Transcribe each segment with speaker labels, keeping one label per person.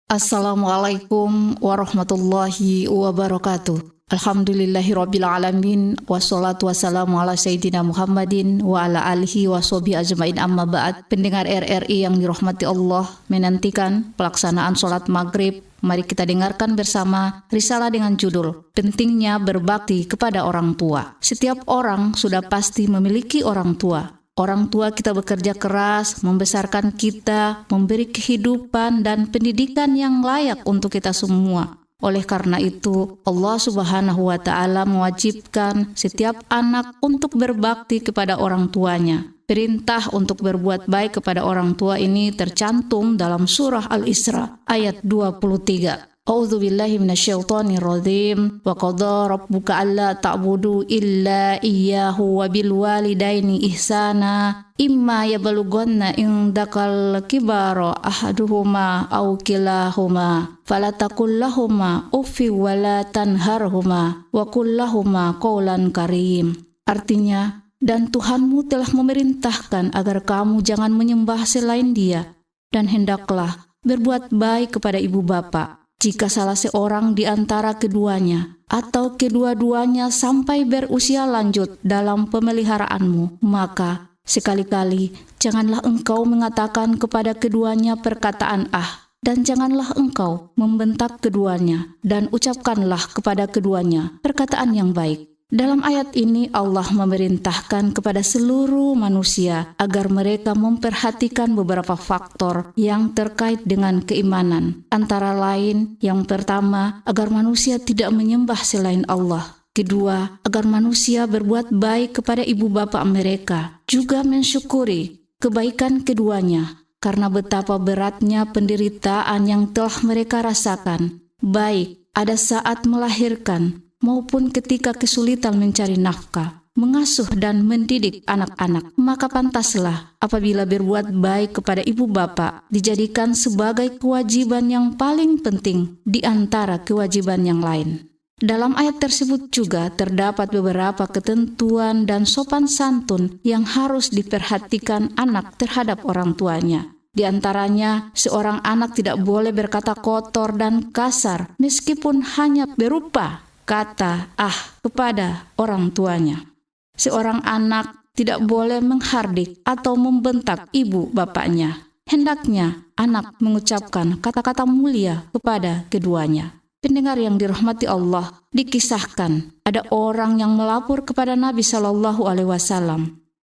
Speaker 1: Assalamualaikum warahmatullahi wabarakatuh. Alhamdulillahirabbil alamin wassalatu wassalamu ala sayyidina Muhammadin wa ala alihi washabihi ajmain, amma ba'd. Pendengar RRI yang dirahmati Allah, menantikan pelaksanaan sholat maghrib, mari kita dengarkan bersama risalah dengan judul Pentingnya Berbakti kepada Orang Tua. Setiap orang sudah pasti memiliki orang tua. Orang tua kita bekerja keras, membesarkan kita, memberi kehidupan dan pendidikan yang layak untuk kita semua. Oleh karena itu, Allah Subhanahu wa Ta'ala mewajibkan setiap anak untuk berbakti kepada orang tuanya. Perintah untuk berbuat baik kepada orang tua ini tercantum dalam surah Al-Isra ayat 23. A'udzu billahi minasyaitonir rajim. Wa qadha rabbuka alla ta'budu illa iyyahu wa bil walidaini ihsana imma yablughanna indakal kibara ahaduhuma aw kilahuma fala taqul lahumā uffi wa la tanharhumā wa qul lahumā qawlan karim. Artinya, dan Tuhanmu telah memerintahkan agar kamu jangan menyembah selain Dia, dan hendaklah berbuat baik kepada ibu bapa. Jika salah seorang di antara keduanya atau kedua-duanya sampai berusia lanjut dalam pemeliharaanmu, maka sekali-kali janganlah engkau mengatakan kepada keduanya perkataan dan janganlah engkau membentak keduanya, dan ucapkanlah kepada keduanya perkataan yang baik. Dalam ayat ini Allah memerintahkan kepada seluruh manusia agar mereka memperhatikan beberapa faktor yang terkait dengan keimanan. Antara lain, yang pertama, agar manusia tidak menyembah selain Allah. Kedua, agar manusia berbuat baik kepada ibu bapa mereka, juga mensyukuri kebaikan keduanya, karena betapa beratnya penderitaan yang telah mereka rasakan, baik ada saat melahirkan maupun ketika kesulitan mencari nafkah, mengasuh dan mendidik anak-anak. Maka pantaslah apabila berbuat baik kepada ibu bapa dijadikan sebagai kewajiban yang paling penting di antara kewajiban yang lain. Dalam ayat tersebut juga terdapat beberapa ketentuan dan sopan santun yang harus diperhatikan anak terhadap orang tuanya. Di antaranya, seorang anak tidak boleh berkata kotor dan kasar meskipun hanya berupa kata kepada orang tuanya. Seorang anak tidak boleh menghardik atau membentak ibu bapaknya. Hendaknya anak mengucapkan kata-kata mulia kepada keduanya. Pendengar yang dirahmati Allah, dikisahkan ada orang yang melapor kepada Nabi SAW.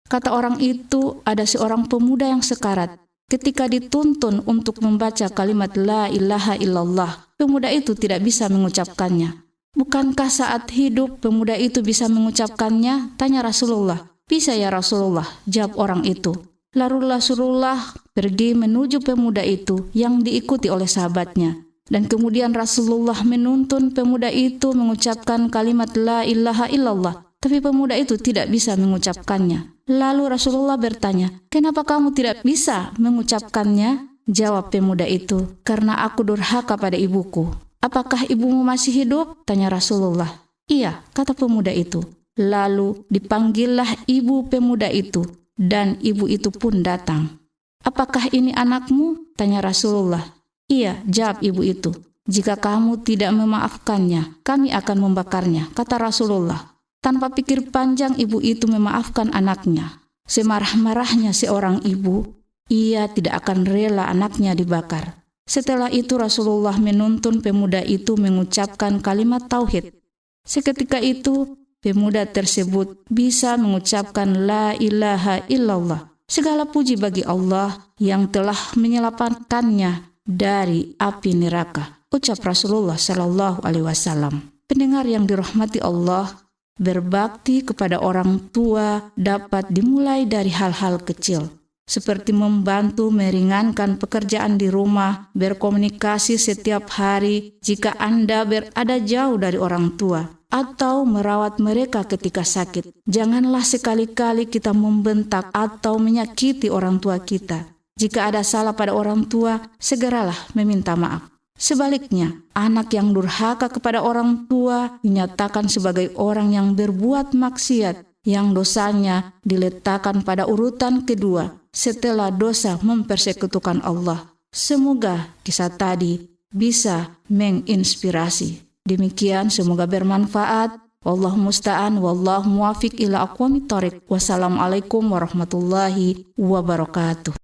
Speaker 1: Kata orang itu, ada seorang pemuda yang sekarat. Ketika dituntun untuk membaca kalimat la ilaha illallah, pemuda itu tidak bisa mengucapkannya. Bukankah saat hidup pemuda itu bisa mengucapkannya? Tanya Rasulullah. Bisa ya Rasulullah, jawab orang itu. Lalu Rasulullah pergi menuju pemuda itu yang diikuti oleh sahabatnya. Dan kemudian Rasulullah menuntun pemuda itu mengucapkan kalimat la ilaha illallah. Tapi pemuda itu tidak bisa mengucapkannya. Lalu Rasulullah bertanya, kenapa kamu tidak bisa mengucapkannya? Jawab pemuda itu, karena aku durhaka pada ibuku. Apakah ibumu masih hidup? Tanya Rasulullah. Iya, kata pemuda itu. Lalu dipanggillah ibu pemuda itu, dan ibu itu pun datang. Apakah ini anakmu? Tanya Rasulullah. Iya, jawab ibu itu. Jika kamu tidak memaafkannya, kami akan membakarnya, kata Rasulullah. Tanpa pikir panjang ibu itu memaafkan anaknya. Semarah-marahnya seorang ibu, ia tidak akan rela anaknya dibakar. Setelah itu Rasulullah menuntun pemuda itu mengucapkan kalimat tauhid. Seketika itu pemuda tersebut bisa mengucapkan la ilaha illallah. Segala puji bagi Allah yang telah menyelamatkannya dari api neraka, ucap Rasulullah SAW. Pendengar yang dirahmati Allah, berbakti kepada orang tua dapat dimulai dari hal-hal kecil, seperti membantu meringankan pekerjaan di rumah, berkomunikasi setiap hari jika Anda berada jauh dari orang tua, atau merawat mereka ketika sakit. Janganlah sekali-kali kita membentak atau menyakiti orang tua kita. Jika ada salah pada orang tua, segeralah meminta maaf. Sebaliknya, anak yang durhaka kepada orang tua dinyatakan sebagai orang yang berbuat maksiat, yang dosanya diletakkan pada urutan kedua setelah dosa mempersekutukan Allah. Semoga kisah tadi bisa menginspirasi. Demikian, semoga bermanfaat. Wallahu musta'an, wallahu muwafiq ila aqwamit thoriq. Wassalamualaikum warahmatullahi wabarakatuh.